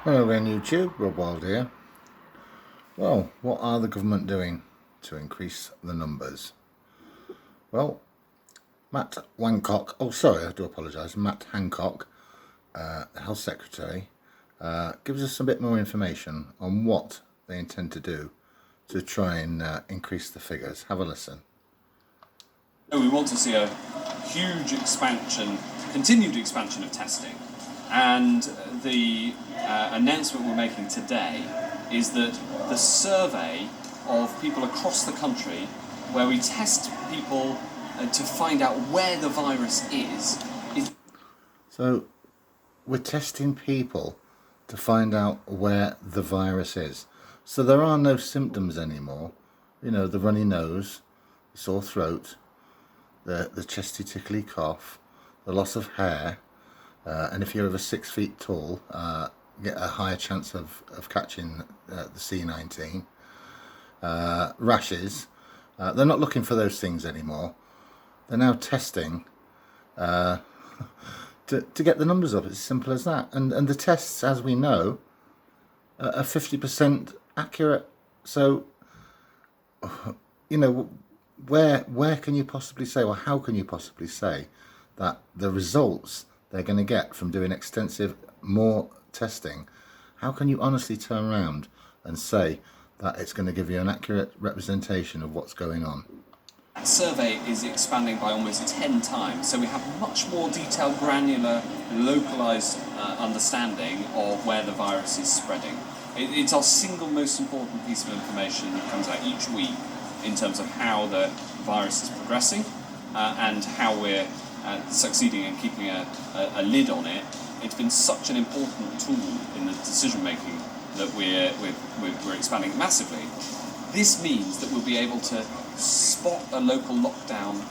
Hello again YouTube, Rob Wild here. Well, what are the government doing to increase the numbers? Well, Matt Hancock, I do apologise, Matt Hancock, the Health Secretary, gives us a bit more information on what they intend to do to try and increase the figures. Have a listen. We want to see a huge expansion, continued expansion of testing, and the announcement we're making today is that the survey of people across the country, where we test people to find out where the virus is. So we're testing people to find out where the virus is. So there are no symptoms anymore. You know, the runny nose, the sore throat, the chesty tickly cough, the loss of hair, and if you're over 6 feet tall, get a higher chance of catching the C19. Rashes, they're not looking for those things anymore. They're now testing to get the numbers up. It's as simple as that. And the tests, as we know, are 50% accurate. So, you know, where can you possibly say, or how can you possibly say that the results they're going to get from doing extensive more testing, how can you honestly turn around and say that it's going to give you an accurate representation of what's going on? That survey is expanding by almost 10 times, so we have much more detailed, granular, localised understanding of where the virus is spreading. It's our single most important piece of information that comes out each week in terms of how the virus is progressing and how we're succeeding in keeping a lid on it. It's been such an important tool in the decision making that we're expanding massively. This means that we'll be able to spot a local lockdown.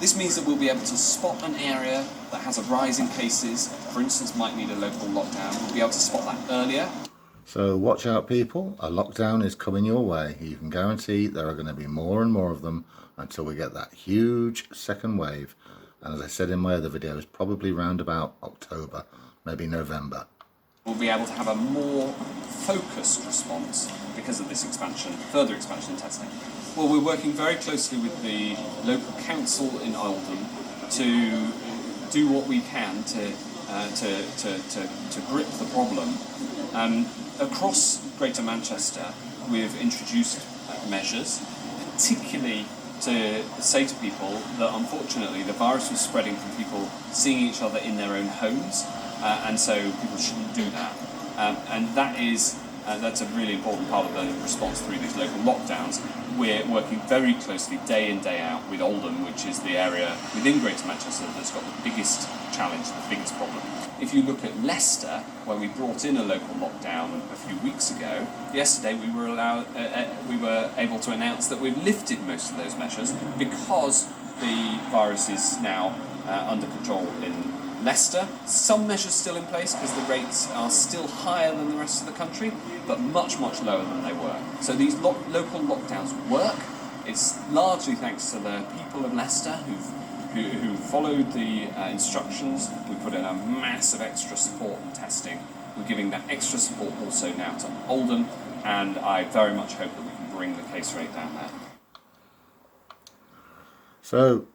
This means that we'll be able to spot an area that has a rise in cases, for instance, might need a local lockdown. We'll be able to spot that earlier. So watch out, people. A lockdown is coming your way. You can guarantee there are going to be more and more of them until we get that huge second wave. And as I said in my other videos, probably round about October, maybe November. We'll be able to have a more focused response because of this expansion, further expansion in testing. Well, we're working very closely with the local council in Oldham to do what we can to grip the problem. Across Greater Manchester, we've introduced measures, particularly to say to people that unfortunately the virus was spreading from people seeing each other in their own homes, and so people shouldn't do that. And that's a really important part of the response through these local lockdowns. We're working very closely day in, day out with Oldham, which is the area within Greater Manchester that's got the biggest challenge, the biggest problem. If you look at Leicester, where we brought in a local lockdown a few weeks ago, yesterday we were able to announce that we've lifted most of those measures because the virus is now under control in Leicester. Some measures still in place because the rates are still higher than the rest of the country, but much, much lower than they were. So these local lockdowns work. It's largely thanks to the people of Leicester who followed the instructions. We put in a massive extra support and testing. We're giving that extra support also now to Oldham, and I very much hope that we can bring the case rate down there. So